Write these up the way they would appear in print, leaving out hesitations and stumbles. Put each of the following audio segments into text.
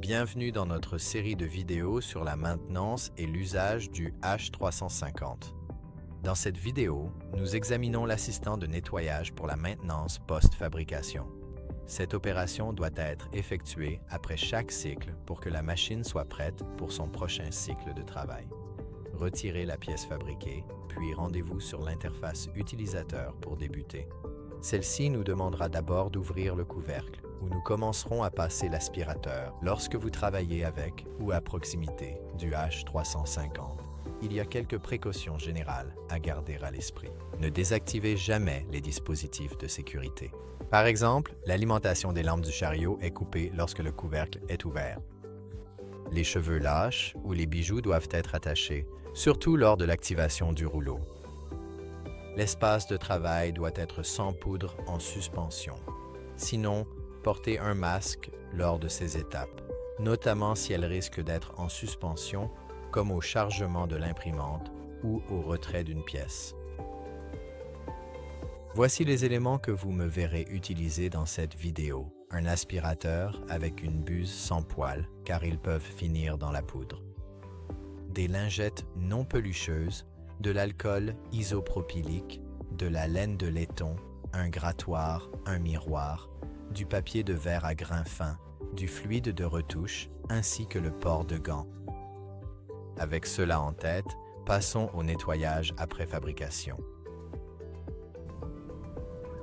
Bienvenue dans notre série de vidéos sur la maintenance et l'usage du H350. Dans cette vidéo, nous examinons l'assistant de nettoyage pour la maintenance post-fabrication. Cette opération doit être effectuée après chaque cycle pour que la machine soit prête pour son prochain cycle de travail. Retirez la pièce fabriquée, puis rendez-vous sur l'interface utilisateur pour débuter. Celle-ci nous demandera d'abord d'ouvrir le couvercle, où nous commencerons à passer l'aspirateur lorsque vous travaillez avec ou à proximité du H350. Il y a quelques précautions générales à garder à l'esprit. Ne désactivez jamais les dispositifs de sécurité. Par exemple, l'alimentation des lampes du chariot est coupée lorsque le couvercle est ouvert. Les cheveux lâches ou les bijoux doivent être attachés, surtout lors de l'activation du rouleau. L'espace de travail doit être sans poudre en suspension. Sinon, portez un masque lors de ces étapes, notamment si elles risquent d'être en suspension, comme au chargement de l'imprimante ou au retrait d'une pièce. Voici les éléments que vous me verrez utiliser dans cette vidéo. Un aspirateur avec une buse sans poil, car ils peuvent finir dans la poudre. Des lingettes non pelucheuses, de l'alcool isopropylique, de la laine de laiton, un grattoir, un miroir, du papier de verre à grains fins, du fluide de retouche, ainsi que le port de gants. Avec cela en tête, passons au nettoyage après fabrication.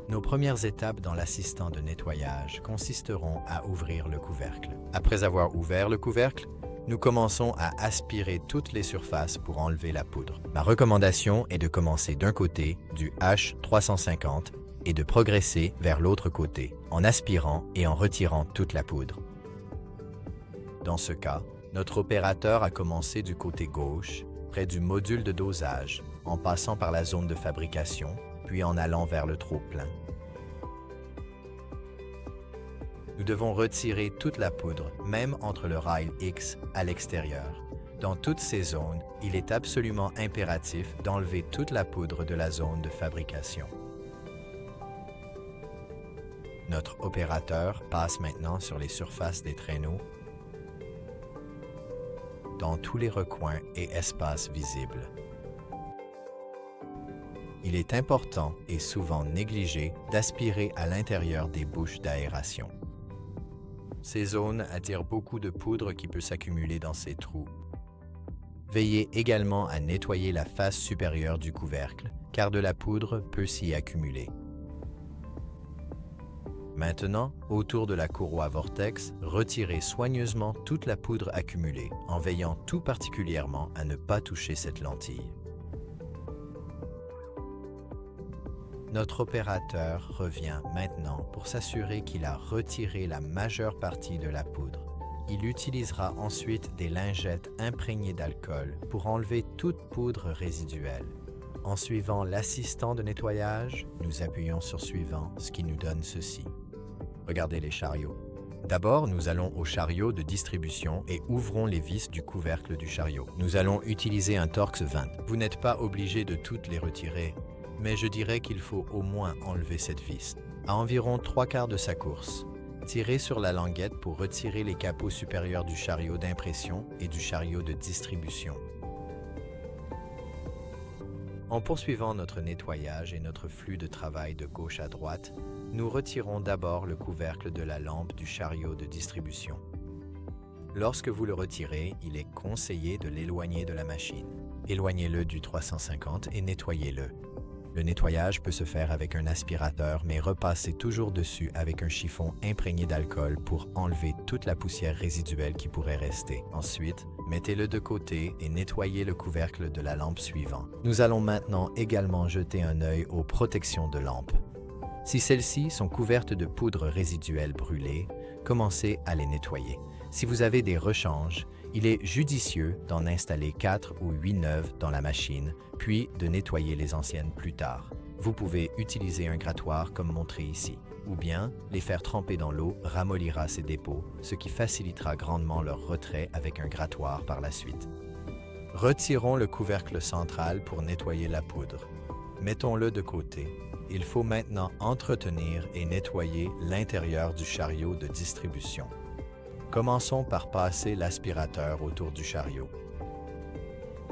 Nos premières étapes dans l'assistant de nettoyage consisteront à ouvrir le couvercle. Après avoir ouvert le couvercle, nous commençons à aspirer toutes les surfaces pour enlever la poudre. Ma recommandation est de commencer d'un côté du H350 et de progresser vers l'autre côté, en aspirant et en retirant toute la poudre. Dans ce cas, notre opérateur a commencé du côté gauche, près du module de dosage, en passant par la zone de fabrication, puis en allant vers le trop-plein. Nous devons retirer toute la poudre, même entre le rail X à l'extérieur. Dans toutes ces zones, il est absolument impératif d'enlever toute la poudre de la zone de fabrication. Notre opérateur passe maintenant sur les surfaces des traîneaux, dans tous les recoins et espaces visibles. Il est important et souvent négligé d'aspirer à l'intérieur des bouches d'aération. Ces zones attirent beaucoup de poudre qui peut s'accumuler dans ces trous. Veillez également à nettoyer la face supérieure du couvercle, car de la poudre peut s'y accumuler. Maintenant, autour de la courroie vortex, retirez soigneusement toute la poudre accumulée, en veillant tout particulièrement à ne pas toucher cette lentille. Notre opérateur revient maintenant pour s'assurer qu'il a retiré la majeure partie de la poudre. Il utilisera ensuite des lingettes imprégnées d'alcool pour enlever toute poudre résiduelle. En suivant l'assistant de nettoyage, nous appuyons sur Suivant, ce qui nous donne ceci. Regardez les chariots. D'abord, nous allons au chariot de distribution et ouvrons les vis du couvercle du chariot. Nous allons utiliser un Torx 20. Vous n'êtes pas obligé de toutes les retirer, mais je dirais qu'il faut au moins enlever cette vis. À environ 3/4 de sa course, tirez sur la languette pour retirer les capots supérieurs du chariot d'impression et du chariot de distribution. En poursuivant notre nettoyage et notre flux de travail de gauche à droite, nous retirons d'abord le couvercle de la lampe du chariot de distribution. Lorsque vous le retirez, il est conseillé de l'éloigner de la machine. Éloignez-le du 350 et nettoyez-le. Le nettoyage peut se faire avec un aspirateur, mais repassez toujours dessus avec un chiffon imprégné d'alcool pour enlever toute la poussière résiduelle qui pourrait rester. Ensuite, mettez-le de côté et nettoyez le couvercle de la lampe suivante. Nous allons maintenant également jeter un œil aux protections de lampe. Si celles-ci sont couvertes de poudre résiduelle brûlée, commencez à les nettoyer. Si vous avez des rechanges, il est judicieux d'en installer 4 ou 8 neuves dans la machine, puis de nettoyer les anciennes plus tard. Vous pouvez utiliser un grattoir comme montré ici, ou bien les faire tremper dans l'eau ramollira ces dépôts, ce qui facilitera grandement leur retrait avec un grattoir par la suite. Retirons le couvercle central pour nettoyer la poudre. Mettons-le de côté. Il faut maintenant entretenir et nettoyer l'intérieur du chariot de distribution. Commençons par passer l'aspirateur autour du chariot.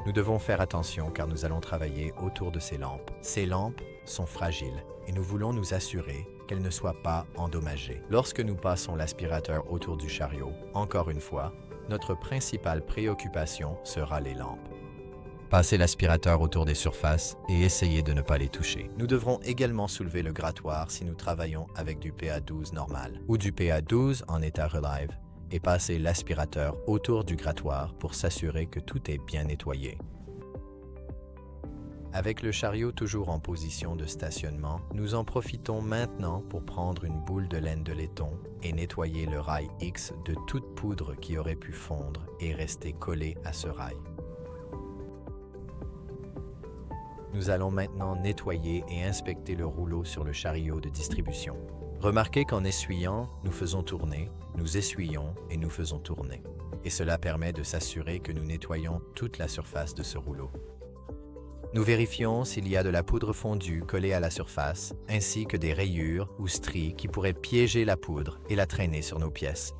Nous devons faire attention car nous allons travailler autour de ces lampes. Ces lampes sont fragiles et nous voulons nous assurer qu'elles ne soient pas endommagées. Lorsque nous passons l'aspirateur autour du chariot, encore une fois, notre principale préoccupation sera les lampes. Passez l'aspirateur autour des surfaces et essayez de ne pas les toucher. Nous devrons également soulever le grattoir si nous travaillons avec du PA12 normal ou du PA12 en état relive et passer l'aspirateur autour du grattoir pour s'assurer que tout est bien nettoyé. Avec le chariot toujours en position de stationnement, nous en profitons maintenant pour prendre une boule de laine de laiton et nettoyer le rail X de toute poudre qui aurait pu fondre et rester collée à ce rail. Nous allons maintenant nettoyer et inspecter le rouleau sur le chariot de distribution. Remarquez qu'en essuyant, nous faisons tourner, nous essuyons et nous faisons tourner. Et cela permet de s'assurer que nous nettoyons toute la surface de ce rouleau. Nous vérifions s'il y a de la poudre fondue collée à la surface, ainsi que des rayures ou stries qui pourraient piéger la poudre et la traîner sur nos pièces.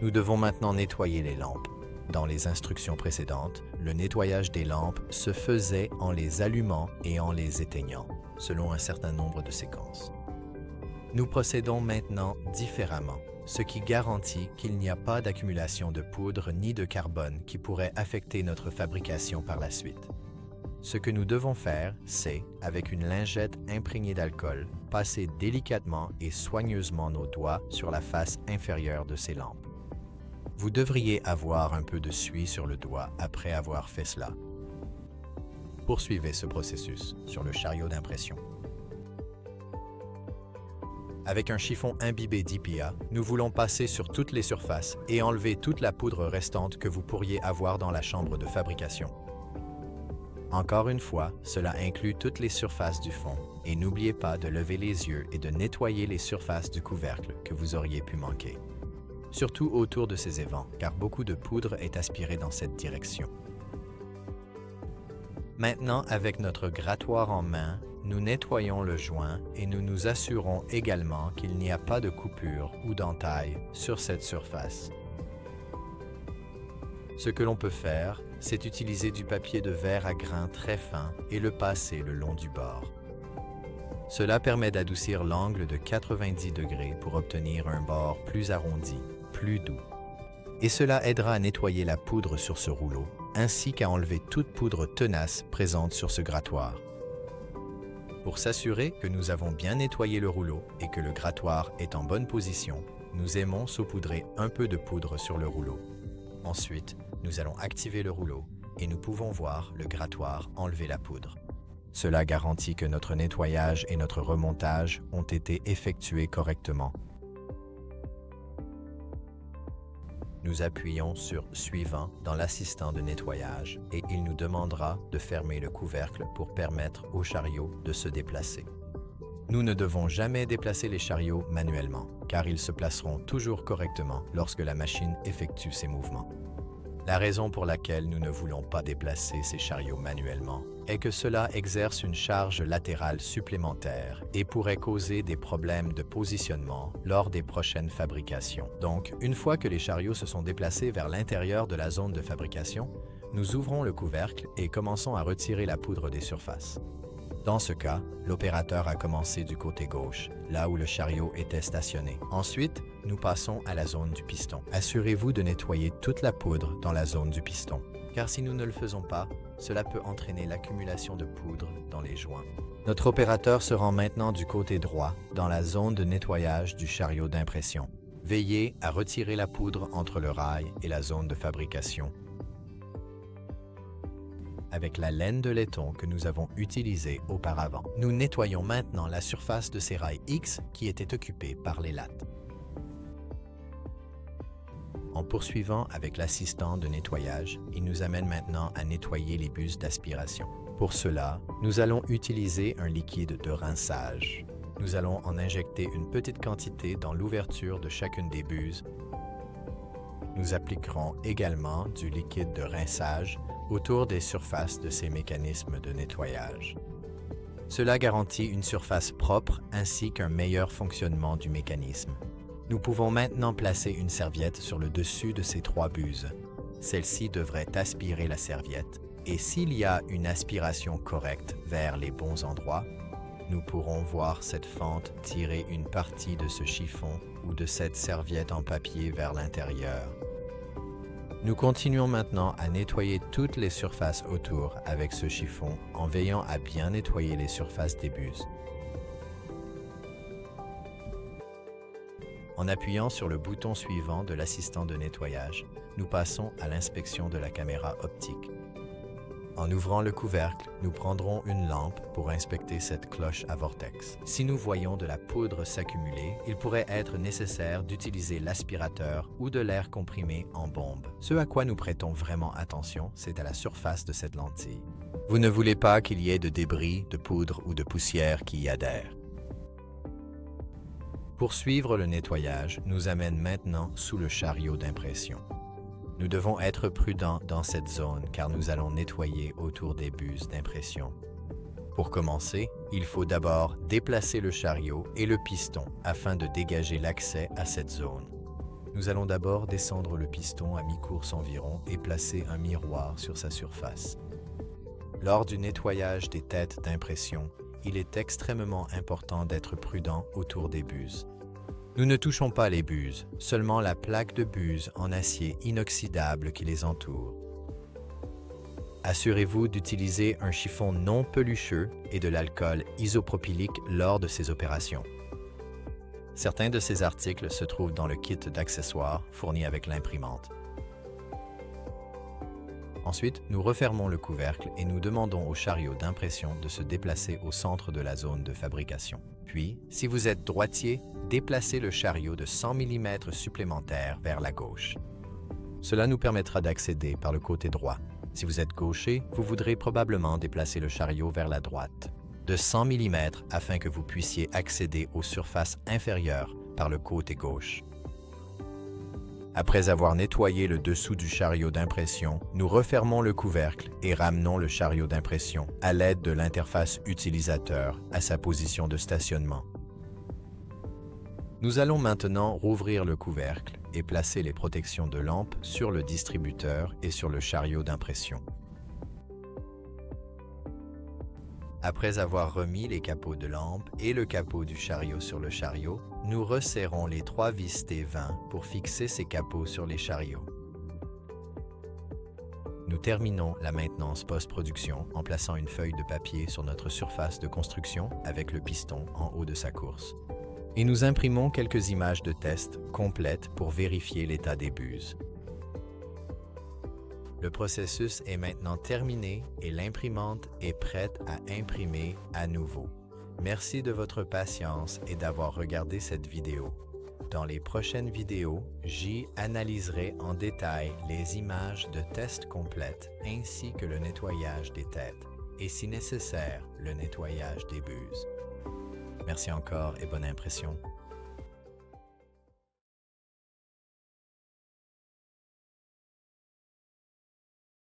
Nous devons maintenant nettoyer les lampes. Dans les instructions précédentes, le nettoyage des lampes se faisait en les allumant et en les éteignant, selon un certain nombre de séquences. Nous procédons maintenant différemment, ce qui garantit qu'il n'y a pas d'accumulation de poudre ni de carbone qui pourrait affecter notre fabrication par la suite. Ce que nous devons faire, c'est, avec une lingette imprégnée d'alcool, passer délicatement et soigneusement nos doigts sur la face inférieure de ces lampes. Vous devriez avoir un peu de suie sur le doigt après avoir fait cela. Poursuivez ce processus sur le chariot d'impression. Avec un chiffon imbibé d'IPA, nous voulons passer sur toutes les surfaces et enlever toute la poudre restante que vous pourriez avoir dans la chambre de fabrication. Encore une fois, cela inclut toutes les surfaces du fond et n'oubliez pas de lever les yeux et de nettoyer les surfaces du couvercle que vous auriez pu manquer. Surtout autour de ces évents, car beaucoup de poudre est aspirée dans cette direction. Maintenant, avec notre grattoir en main, nous nettoyons le joint et nous nous assurons également qu'il n'y a pas de coupure ou d'entaille sur cette surface. Ce que l'on peut faire, c'est utiliser du papier de verre à grains très fins et le passer le long du bord. Cela permet d'adoucir l'angle de 90 degrés pour obtenir un bord plus arrondi, plus doux. Et cela aidera à nettoyer la poudre sur ce rouleau, ainsi qu'à enlever toute poudre tenace présente sur ce grattoir. Pour s'assurer que nous avons bien nettoyé le rouleau et que le grattoir est en bonne position, nous aimons saupoudrer un peu de poudre sur le rouleau. Ensuite, nous allons activer le rouleau et nous pouvons voir le grattoir enlever la poudre. Cela garantit que notre nettoyage et notre remontage ont été effectués correctement. Nous appuyons sur « Suivant » dans l'assistant de nettoyage et il nous demandera de fermer le couvercle pour permettre au chariot de se déplacer. Nous ne devons jamais déplacer les chariots manuellement, car ils se placeront toujours correctement lorsque la machine effectue ses mouvements. La raison pour laquelle nous ne voulons pas déplacer ces chariots manuellement est que cela exerce une charge latérale supplémentaire et pourrait causer des problèmes de positionnement lors des prochaines fabrications. Donc, une fois que les chariots se sont déplacés vers l'intérieur de la zone de fabrication, nous ouvrons le couvercle et commençons à retirer la poudre des surfaces. Dans ce cas, l'opérateur a commencé du côté gauche, là où le chariot était stationné. Ensuite, nous passons à la zone du piston. Assurez-vous de nettoyer toute la poudre dans la zone du piston, car si nous ne le faisons pas, cela peut entraîner l'accumulation de poudre dans les joints. Notre opérateur se rend maintenant du côté droit, dans la zone de nettoyage du chariot d'impression. Veillez à retirer la poudre entre le rail et la zone de fabrication avec la laine de laiton que nous avons utilisée auparavant. Nous nettoyons maintenant la surface de ces rails X qui étaient occupés par les lattes. En poursuivant avec l'assistant de nettoyage, il nous amène maintenant à nettoyer les buses d'aspiration. Pour cela, nous allons utiliser un liquide de rinçage. Nous allons en injecter une petite quantité dans l'ouverture de chacune des buses. Nous appliquerons également du liquide de rinçage autour des surfaces de ces mécanismes de nettoyage. Cela garantit une surface propre ainsi qu'un meilleur fonctionnement du mécanisme. Nous pouvons maintenant placer une serviette sur le dessus de ces 3 buses. Celle-ci devrait aspirer la serviette et s'il y a une aspiration correcte vers les bons endroits, nous pourrons voir cette fente tirer une partie de ce chiffon ou de cette serviette en papier vers l'intérieur. Nous continuons maintenant à nettoyer toutes les surfaces autour avec ce chiffon en veillant à bien nettoyer les surfaces des buses. En appuyant sur le bouton suivant de l'assistant de nettoyage, nous passons à l'inspection de la caméra optique. En ouvrant le couvercle, nous prendrons une lampe pour inspecter cette cloche à vortex. Si nous voyons de la poudre s'accumuler, il pourrait être nécessaire d'utiliser l'aspirateur ou de l'air comprimé en bombe. Ce à quoi nous prêtons vraiment attention, c'est à la surface de cette lentille. Vous ne voulez pas qu'il y ait de débris, de poudre ou de poussière qui y adhèrent. Poursuivre le nettoyage nous amène maintenant sous le chariot d'impression. Nous devons être prudents dans cette zone car nous allons nettoyer autour des buses d'impression. Pour commencer, il faut d'abord déplacer le chariot et le piston afin de dégager l'accès à cette zone. Nous allons d'abord descendre le piston à mi-course environ et placer un miroir sur sa surface. Lors du nettoyage des têtes d'impression, il est extrêmement important d'être prudent autour des buses. Nous ne touchons pas les buses, seulement la plaque de buse en acier inoxydable qui les entoure. Assurez-vous d'utiliser un chiffon non pelucheux et de l'alcool isopropylique lors de ces opérations. Certains de ces articles se trouvent dans le kit d'accessoires fourni avec l'imprimante. Ensuite, nous refermons le couvercle et nous demandons au chariot d'impression de se déplacer au centre de la zone de fabrication. Puis, si vous êtes droitier, déplacez le chariot de 100 mm supplémentaires vers la gauche. Cela nous permettra d'accéder par le côté droit. Si vous êtes gaucher, vous voudrez probablement déplacer le chariot vers la droite, de 100 mm afin que vous puissiez accéder aux surfaces inférieures par le côté gauche. Après avoir nettoyé le dessous du chariot d'impression, nous refermons le couvercle et ramenons le chariot d'impression à l'aide de l'interface utilisateur à sa position de stationnement. Nous allons maintenant rouvrir le couvercle et placer les protections de lampe sur le distributeur et sur le chariot d'impression. Après avoir remis les capots de lampe et le capot du chariot sur le chariot, nous resserrons les 3 vis T20 pour fixer ces capots sur les chariots. Nous terminons la maintenance post-production en plaçant une feuille de papier sur notre surface de construction avec le piston en haut de sa course. Et nous imprimons quelques images de test complètes pour vérifier l'état des buses. Le processus est maintenant terminé et l'imprimante est prête à imprimer à nouveau. Merci de votre patience et d'avoir regardé cette vidéo. Dans les prochaines vidéos, j'y analyserai en détail les images de test complètes ainsi que le nettoyage des têtes et si nécessaire, le nettoyage des buses. Merci encore et bonne impression.